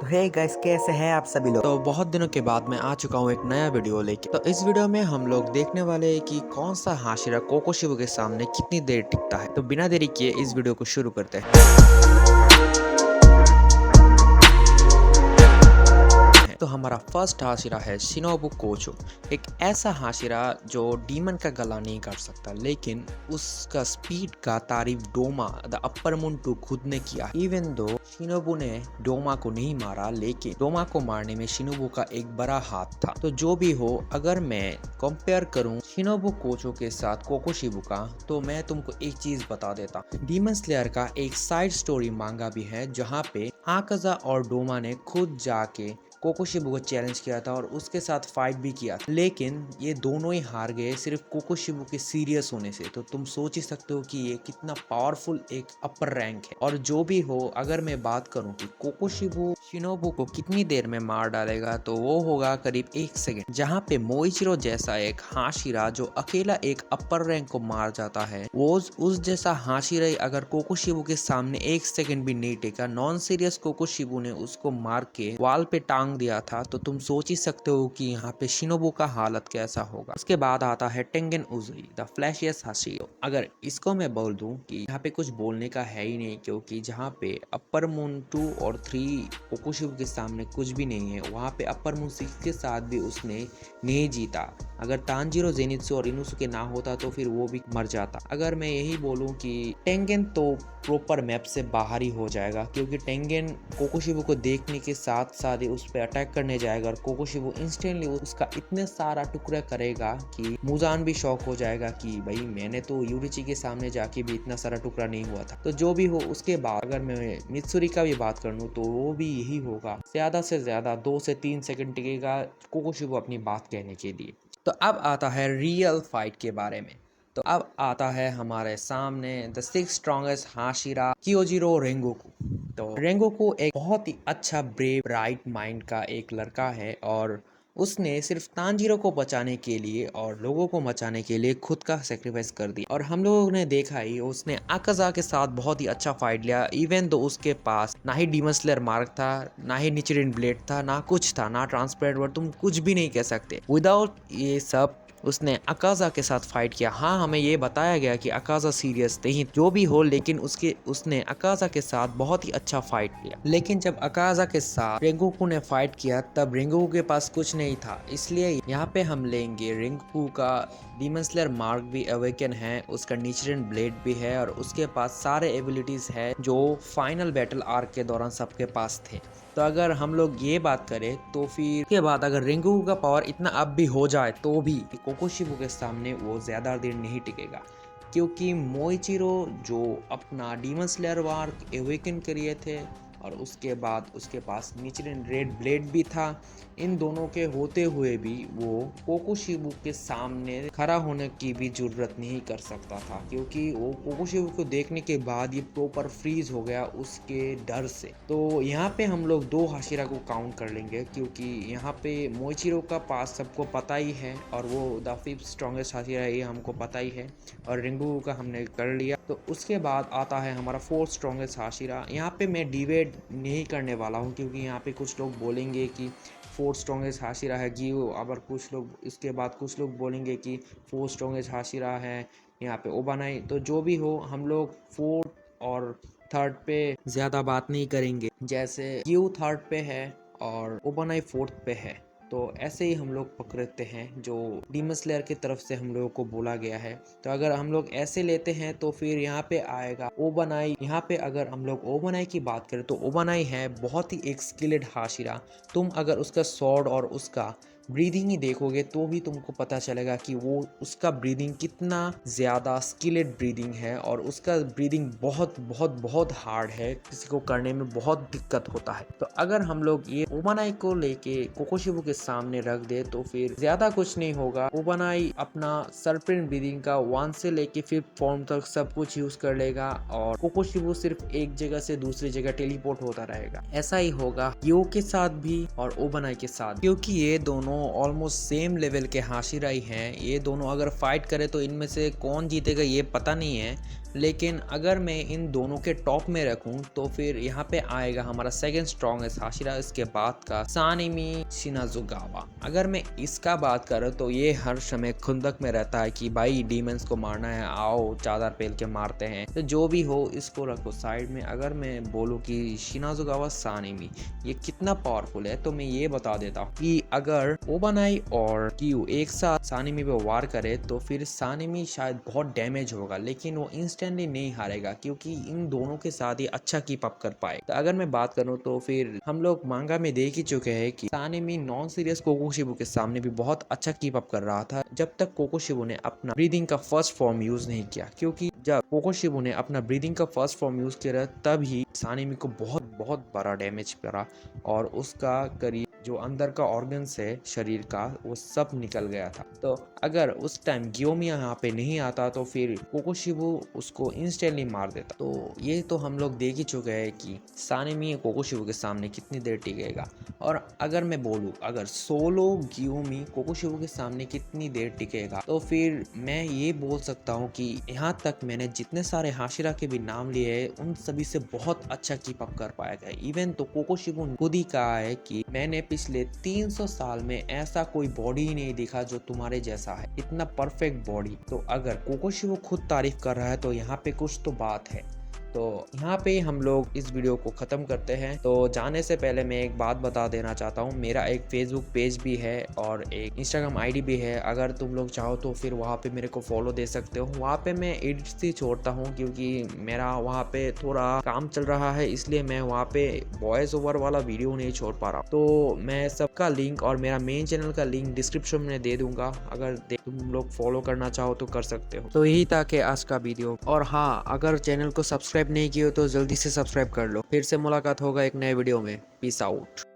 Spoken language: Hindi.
हे गाइस, कैसे हैं आप सभी लोग। तो बहुत दिनों के बाद मैं आ चुका हूँ एक नया वीडियो लेके। तो इस वीडियो में हम लोग देखने वाले हैं कि कौन सा हाशिरा कोकोशिबो के सामने कितनी देर टिकता है। तो बिना देरी किए इस वीडियो को शुरू करते हैं। तो हमारा फर्स्ट हाशिरा है शिनोबु कोचो। एक ऐसा हाशिरा जो डीमन का गला नहीं काट सकता, लेकिन उसका स्पीड का तारीफ डोमा द अपर मून 2 खुद ने किया। इवन दो शिनोबु ने डोमा को नहीं मारा, लेकिन डोमा को मारने में शिनोबु का एक बड़ा हाथ था। तो जो भी हो, अगर मैं कंपेयर करूं शिनोबु कोचो के साथ कोकोशिबु का, तो मैं तुमको एक चीज बता देता। डीमन स्लेयर का एक साइड स्टोरी मांगा भी है, जहाँ पे आकाजा और डोमा ने खुद जाके कोकोशिबु को चैलेंज किया था और उसके साथ फाइट भी किया था, लेकिन ये दोनों ही हार गए सिर्फ कोकोशिबु के सीरियस होने से। तो तुम सोच ही सकते हो कि ये कितना पावरफुल एक अपर रैंक है। और जो भी हो, अगर मैं बात करूं कि कोकोशिबु शिनोबु को कितनी देर में मार डालेगा, तो वो होगा करीब 1 सेकंड। जहाँ पे मोइचिरो जैसा एक हाशिरा जो अकेला एक अपर रैंक को मार जाता है, वो उस जैसा हाशिरा अगर कोकोशिबु के सामने 1 सेकंड भी नहीं टेका, नॉन सीरियस कोकोशिबु ने उसको मार के वाल पे टांग दिया था, तो तुम सोच ही सकते हो कि यहाँ पे शिनोबु का हालत कैसा होगा। उसके बाद आता है टेंगेन उजुई द फ्लैशियस्ट हाशिरो। अगर इसको मैं बोल दूं कि यहाँ पे कुछ बोलने का है ही नहीं, क्योंकि जहाँ पे अपर मून 2 और 3 कोकोशिबु के सामने कुछ भी नहीं है, वहाँ पे अपर मून 6 के साथ भी उसने नहीं जीता। अगर तांजीरो जेनित्सु और इनुसुके ना होता तो फिर वो भी मर जाता। अगर मैं यही बोलूं कि टेंगेन तो प्रॉपर मैप से बाहर ही हो जाएगा, क्योंकि टेंगेन कोकोशिबु को देखने के साथ साथ ही उस पर अटैक करने जाएगा और कोकोशिबु इंस्टेंटली उसका इतने सारा टुकड़ा करेगा कि मुजान भी शॉक हो जाएगा कि भाई मैंने तो यूरिची के सामने जाके भी इतना सारा टुकड़ा नहीं हुआ था। तो जो भी हो, उसके बाद अगर मैं मित्सुरी का भी बात कर लूं, तो वो भी यही होगा, ज्यादा से ज्यादा 2 से 3 सेकंड टिकेगा कोकोशिबु अपनी बात कहने के लिए। तो अब आता है रियल फाइट के बारे में। तो अब आता है हमारे सामने द 6 स्ट्रॉन्गेस्ट हाशिरा कियोजिरो रेंगोकू। तो रेंगोकू एक बहुत ही अच्छा ब्रेव राइट माइंड का एक लड़का है, और उसने सिर्फ तांजीरो को बचाने के लिए और लोगों को बचाने के लिए खुद का सेक्रीफाइस कर दिया। और हम लोगों ने देखा ही, उसने आकाजा के साथ बहुत ही अच्छा फाइट लिया। इवन दो उसके पास ना ही डीमन स्लेयर मार्क था, ना ही निचिरिन ब्लेड था, ना कुछ था, ना ट्रांसपेरेंट वर्ड, तुम कुछ भी नहीं कह सकते। विदाउट ये सब उसने अकाजा के साथ फाइट किया। हाँ, हमें ये बताया गया कि अकाजा सीरियस नहीं, जो भी हो, लेकिन उसने अकाजा के साथ बहुत ही अच्छा फाइट किया। लेकिन जब अकाजा के साथ रेंगोकू ने फाइट किया, तब रेंगोकू के पास कुछ नहीं था। इसलिए यहाँ पे हम लेंगे रेंगोकू का डीमन स्लेयर मार्क भी अवेकन है, उसका निचिरिन ब्लेड भी है, और उसके पास सारे एबिलिटीज है जो फाइनल बैटल आर्क के दौरान सबके पास थे। तो अगर हम लोग ये बात करें, तो फिर के बाद अगर रेंगोकू का पावर इतना अप भी हो जाए, तो भी कोकोशिबु के सामने वो ज्यादा देर नहीं टिकेगा, क्योंकि मोइचिरो जो अपना डीमन स्लेयर मार्क अवेकन करिए थे, और उसके बाद उसके पास निचिरिन रेड ब्लेड भी था। इन दोनों के होते हुए भी वो कोकोशिबु के सामने खड़ा होने की भी जरूरत नहीं कर सकता था, क्योंकि वो कोकोशिबु को देखने के बाद ये प्रॉपर फ्रीज हो गया उसके डर से। तो यहाँ पे हम लोग 2 हाशिरा को काउंट कर लेंगे, क्योंकि यहाँ पे मोइचिरो का पास सबको पता ही है, और वो द 5th स्ट्रॉन्गेस्ट हाशिरा है, ये हमको पता ही है, और रेंगोकू का हमने कर लिया। तो उसके बाद आता है हमारा 4th स्ट्रॉन्गेस्ट हाशिरा। यहाँ पे मैं डिबेट नहीं करने वाला हूँ, क्योंकि यहाँ पे कुछ लोग बोलेंगे कि 4th स्ट्रॉन्गेस्ट हाशिरा है गियो, अगर कुछ लोग इसके बाद कुछ लोग बोलेंगे कि 4th स्ट्रॉन्गेस्ट हाशिरा है यहाँ पे ओबानाई। तो जो भी हो, हम लोग 4th और 3rd पे ज़्यादा बात नहीं करेंगे। जैसे गियो 3rd पे है और ओबानाई 4th पे है, तो ऐसे ही हम लोग पकड़ते हैं जो डीमन स्लेयर की तरफ से हम लोगों को बोला गया है। तो अगर हम लोग ऐसे लेते हैं, तो फिर यहाँ पे आएगा ओबानाई। यहाँ पे अगर हम लोग ओबानाई की बात करें, तो ओबानाई है बहुत ही एक स्किल्ड हाशिरा। तुम अगर उसका स्वॉर्ड और उसका ब्रीदिंग ही देखोगे, तो भी तुमको पता चलेगा कि वो उसका ब्रीदिंग कितना ज़्यादा स्किल्ड ब्रीदिंग है, और उसका ब्रीदिंग बहुत बहुत बहुत हार्ड है, किसी को करने में बहुत दिक्कत होता है। तो अगर हम लोग ये ओबानाई को लेके कोकोशिबु के सामने रख दे, तो फिर ज़्यादा कुछ नहीं होगा। ओबानाई अपना सरप्रेंट ब्रीदिंग का 1 से लेके 5th फॉर्म तक सब कुछ यूज कर लेगा, और कोकोशिबु सिर्फ एक जगह से दूसरी जगह टेलीपोर्ट होता रहेगा। ऐसा ही होगा यो के साथ भी और ओबानाई के साथ, क्योंकि ये दोनों ऑलमोस्ट सेम लेवल के हाशिरा ही हैं। ये दोनों अगर फाइट करे, तो इनमें से कौन जीतेगा ये पता नहीं है, लेकिन अगर मैं इन दोनों के टॉप में रखूं तो फिर यहाँ पे आएगा हमारा सेकंड स्ट्रॉन्गेस्ट हाशिरा, इसके बाद का सानिमी शिनाजुगावा। अगर मैं इसका बात करूँ तो ये हर समय खुंदक में रहता है कि भाई डीमंस को मारना है, आओ चादर पेल के मारते हैं। तो जो भी हो इसको रखो साइड में। अगर मैं बोलूँ कि शिनाजुगावा सानिमी ये कितना पावरफुल है तो मैं ये बता देता हूँ कि अगर ओबानाई और क्यू एक साथ सानिमी पे वार करे तो फिर सानिमी शायद बहुत डैमेज होगा, लेकिन वो इंस्टेंटली नहीं हारेगा क्योंकि इन दोनों के साथ ही अच्छा कीप अप कर पाए। तो अगर मैं बात करूँ तो फिर हम लोग मांगा में देख ही चुके हैं कि सानिमी नॉन सीरियस कोकोशिबू के सामने भी बहुत अच्छा कीप अप कर रहा था जब तक कोकोशिबू ने अपना ब्रीदिंग का फर्स्ट फॉर्म यूज नहीं किया। क्योंकि जब कोकोशिबू ने अपना ब्रीदिंग का फर्स्ट फॉर्म यूज किया तब ही सानिमी को बहुत बहुत बड़ा डैमेज पड़ा और उसका करीब जो अंदर का ऑर्गन्स है शरीर का वो सब निकल गया था। तो अगर उस टाइम गियोमिया यहाँ पे नहीं आता तो फिर कोकोशिबू उसको इंस्टेंटली मार देता। तो ये तो हम लोग देख ही चुके हैं कि सानिमी कोकोशिबू के सामने कितनी देर टिकेगा। और अगर मैं बोलूँ अगर सोलो गियोमी कोकोशिबू के सामने कितनी देर टिकेगा तो फिर मैं ये बोल सकता हूँ कि यहाँ तक मैंने जितने सारे हाशिरा के भी नाम लिए हैं उन सभी से बहुत अच्छा कीप अप कर पाएगा। इवन तो कोकोशिबू खुद ही कहा है कि मैंने पिछले 300 साल में ऐसा कोई बॉडी ही नहीं देखा जो तुम्हारे जैसा है, इतना परफेक्ट बॉडी। तो अगर कोकोशिबू खुद तारीफ कर रहा है तो यहाँ पे कुछ तो बात है। तो यहाँ पे हम लोग इस वीडियो को ख़त्म करते हैं। तो जाने से पहले मैं एक बात बता देना चाहता हूँ, मेरा एक फेसबुक पेज भी है और एक इंस्टाग्राम आईडी भी है। अगर तुम लोग चाहो तो फिर वहाँ पे मेरे को फॉलो दे सकते हो। वहाँ पे मैं एडिट्स ही छोड़ता हूँ क्योंकि मेरा वहाँ पे थोड़ा काम चल रहा है, इसलिए मैं वहाँ पे वॉइस ओवर वाला वीडियो नहीं छोड़ पा रहा। तो मैं सबका लिंक और मेरा मेन चैनल का लिंक डिस्क्रिप्शन में दे दूंगा, अगर तुम लोग फॉलो करना चाहो तो कर सकते हो। तो यही था कि आज का वीडियो। और हाँ, अगर चैनल को सब्सक्राइब नहीं किया तो जल्दी से सब्सक्राइब कर लो। फिर से मुलाकात होगा एक नए वीडियो में। Peace out.